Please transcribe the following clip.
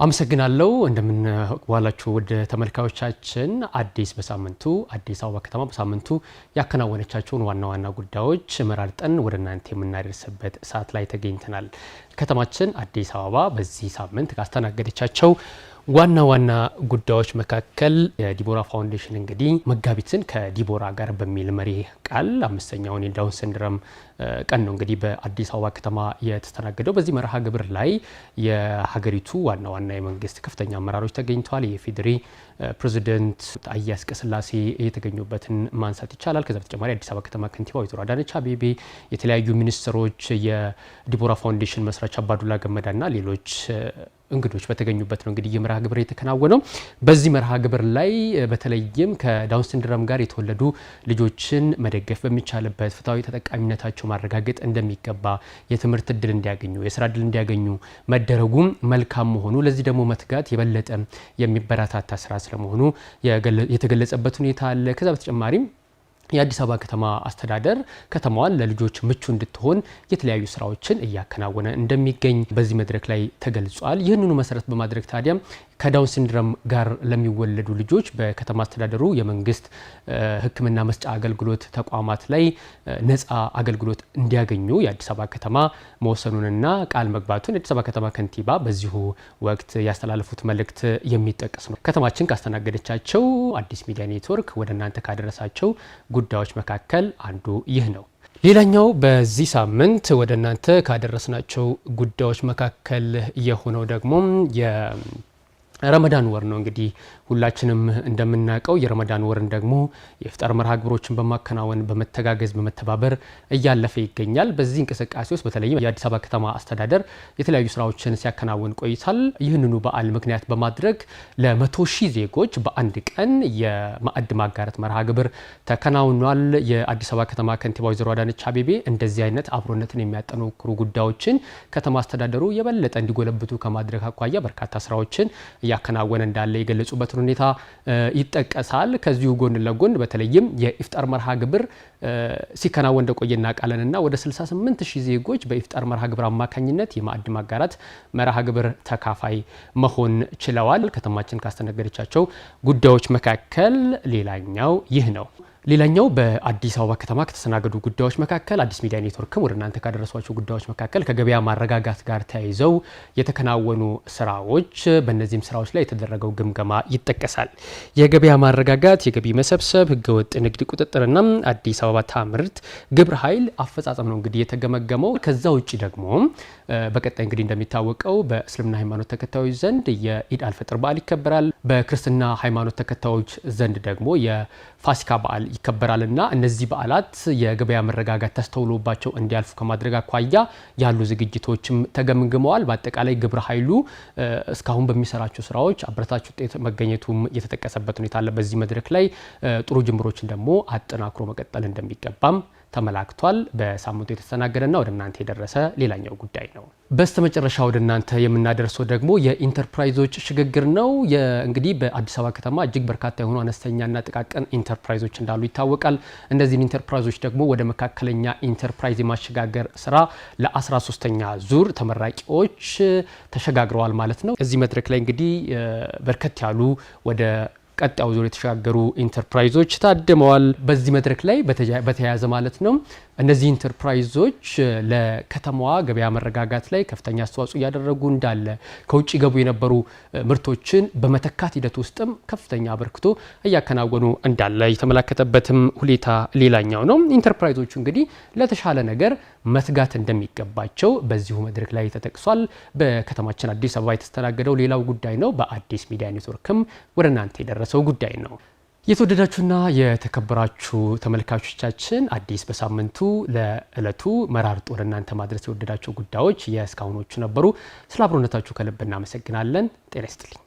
አመሰግናለሁ እንደምን ዋላችሁ ወደ ተመልካዮቻችን አዲስ በሳምንቱ አዲስ አበባ ከተማ በሳምንቱ ያከናወነቻቸውን ዋና ጉዳዮች መራርጠን ወደ እናንተ የምናደርስበት ሰዓት ላይ ተገኝተናል። ከተማችን አዲስ አበባ በዚህ ሳምንት ካስተናገደቻቸው ዋና ጉዳዮች መካከል የዲቦራ ፋውንዴሽን እንግዲህ መጋቢትን ከዲቦራ ጋር በሚል መሪ ቃል አምስተኛውን የዳውን ሲንድሮም ቀን ነው እንግዲህ በአዲስ አበባ ከተማ የተስተናገደው። በዚህ መርሃ ግብር ላይ የሀገሪቱ ዋና የመንግስት ከፍተኛ አመራሮች ተገኝተዋል። የፌዴሪ ፕሬዝዳንት ታዬ አጽቀሥላሴ የተገኙበትን ማንሳት ይቻላል። ከዛ በተጨማሪ አዲስ አበባ ከተማ ከንቲባ ወይዘሮ አዳነች አቤቤ፣ የተለያዩ ሚኒስትሮች፣ የዲቦራ ፋውንዴሽን መስራች አባዱላ ገመዳና ሌሎች እንግዶች በተገኙበት ነው እንግዲህ የመርሃ ግብር የተከናወነው። በዚህ መርሃ ግብር ላይ በተለይም ከዳውን ሲንድሮም ጋር የተወለዱ ልጆችን መደገፍ በሚቻልበት ፍትሃዊ ተጠቃሚነታቸው ማረጋገጥ እንደሚገባ፣ የትምህርት እድል እንዲያገኙ፣ የስራ እድል እንዲያገኙ መደረጉም መልካም መሆኑ፣ ለዚህ ደግሞ መትጋት የበለጠ የሚበረታታ ስራ ስለመሆኑ የተገለጸበት ሁኔታ አለ። ከዛ በተጨማሪም የአዲስ አበባ ከተማ አስተዳደር ከተማዋን ለልጆች ምቹ እንድትሆን የተለያዩ ስራዎችን እያከናወነ እንደሚገኝ በዚህ መድረክ ላይ ተገልጿል። ይህንኑ መሰረት በማድረግ ታዲያ ከዳውን ሲንድሮም ጋር ለሚወለዱ ልጆች በከተማ አስተዳደሩ የመንግስት ሕክምና መስጫ አገልግሎት ተቋማት ላይ ነፃ አገልግሎት እንዲያገኙ የአዲስ አበባ ከተማ መወሰኑንና ቃል መግባቱን የአዲስ አበባ ከተማ ከንቲባ በዚሁ ወቅት ያስተላለፉት መልእክት የሚጠቀስ ነው። ከተማችን ካስተናገደቻቸው አዲስ ሚዲያ ኔትወርክ ወደ እናንተ ካደረሳቸው ጉዳዮች መካከል አንዱ ይህ ነው። ሌላኛው በዚህ ሳምንት ወደ እናንተ ካደረስናቸው ጉዳዮች መካከል የሆነው ደግሞ ረመዳን ወር ነው። እንግዲህ ሁላችንም እንደምናውቀው የረመዳን ወርን ደግሞ የኢፍጣር መርሃ ግብሮችን በማከናወን በመተጋገዝ በመተባበር እያለፈ ይገኛል። በዚህ እንቅስቃሴ ውስጥ በተለይም የአዲስ አበባ ከተማ አስተዳደር የተለያዩ ስራዎችን ሲያከናውን ቆይቷል። ይህንኑ በዓል ምክንያት በማድረግ ለ100,000 ዜጎች በአንድ ቀን የማዕድ ማጋራት መርሃ ግብር ተከናውኗል። የአዲስ አበባ ከተማ ከንቲባ ወይዘሮ አዳነች አቤቤ እንደዚህ አይነት አብሮነትን የሚያጠናክሩ ጉዳዮችን ከተማ አስተዳደሩ የበለጠ እንዲጎለብቱ ከማድረግ አኳያ በርካታ ስራዎችን እያከናወነ እንዳለ የገለጹበትን ሁኔታ ይጠቀሳል። ከዚሁ ጎን ለጎን በተለይም የኢፍጣር መርሃ ግብር ሲከናወን እንደቆየና ቃለንና ወደ 68,000 ዜጎች በኢፍጣር መርሃ ግብር አማካኝነት የማዕድ ማጋራት መርሃ ግብር ተካፋይ መሆን ችለዋል። ከተማችን ካስተናገደቻቸው ጉዳዮች መካከል ሌላኛው ይህ ነው። ሌላኛው በአዲስ አበባ ከተማ ከተስተናገዱ ጉዳዮች መካከል አዲስ ሚዲያ ኔትወርክም ወደ እናንተ ካደረሷቸው ጉዳዮች መካከል ከገበያ ማረጋጋት ጋር ተያይዘው የተከናወኑ ስራዎች፣ በእነዚህም ስራዎች ላይ የተደረገው ግምገማ ይጠቀሳል። የገበያ ማረጋጋት፣ የገቢ መሰብሰብ፣ ህገወጥ ንግድ ቁጥጥርና አዲስ አበባ ታምርት ግብረ ኃይል አፈጻጸም ነው እንግዲህ የተገመገመው። ከዛ ውጪ ደግሞ በቀጣይ እንግዲህ እንደሚታወቀው በእስልምና ሃይማኖት ተከታዮች ዘንድ የኢድ አልፈጥር በዓል ይከበራል። በክርስትና ሃይማኖት ተከታዮች ዘንድ ደግሞ የፋሲካ በዓል ይከበራልና እነዚህ በዓላት የገበያ መረጋጋት ተስተውሎባቸው እንዲያልፉ ከማድረግ አኳያ ያሉ ዝግጅቶችም ተገምግመዋል። በአጠቃላይ ግብረ ኃይሉ እስካሁን በሚሰራቸው ስራዎች አበረታች ውጤት መገኘቱም የተጠቀሰበት ሁኔታ አለ። በዚህ መድረክ ላይ ጥሩ ጅምሮችን ደግሞ አጠናክሮ መቀጠል እንደሚገባም ተመላክቷል። በሳምንቱ የተስተናገደና ወደ እናንተ የደረሰ ሌላኛው ጉዳይ ነው። በስተመጨረሻ ወደ እናንተ የምናደርሰው ደግሞ የኢንተርፕራይዞች ሽግግር ነው። እንግዲህ በአዲስ አበባ ከተማ እጅግ በርካታ የሆኑ አነስተኛና ጥቃቅን ኢንተርፕራይዞች እንዳሉ ይታወቃል። እነዚህን ኢንተርፕራይዞች ደግሞ ወደ መካከለኛ ኢንተርፕራይዝ የማሸጋገር ስራ ለ13ኛ ዙር ተመራቂዎች ተሸጋግረዋል ማለት ነው። እዚህ መድረክ ላይ እንግዲህ በርከት ያሉ ወደ ቀጣዩ ዙር የተሸጋገሩ ኢንተርፕራይዞች ታድመዋል። በዚህ መድረክ ላይ በተያያዘ ማለት ነው እነዚህ ኢንተርፕራይዞች ለከተማዋ ገበያ መረጋጋት ላይ ከፍተኛ አስተዋጽኦ እያደረጉ እንዳለ፣ ከውጭ ገቡ የነበሩ ምርቶችን በመተካት ሂደት ውስጥም ከፍተኛ አበርክቶ እያከናወኑ እንዳለ የተመላከተበትም ሁኔታ ሌላኛው ነው። ኢንተርፕራይዞቹ እንግዲህ ለተሻለ ነገር መትጋት እንደሚገባቸው በዚሁ መድረክ ላይ ተጠቅሷል። በከተማችን አዲስ አበባ የተስተናገደው ሌላው ጉዳይ ነው። በአዲስ ሚዲያ ኔትወርክም ወደ እናንተ የደረሰው ጉዳይ ነው። የተወደዳችሁና የተከበራችሁ ተመልካቾቻችን አዲስ በሳምንቱ ለዕለቱ መራርጦ ወደ እናንተ ማድረስ የወደዳቸው ጉዳዮች የእስካሁኖቹ ነበሩ። ስለ አብሮነታችሁ ከልብ እናመሰግናለን። ጤና ይስጥልኝ።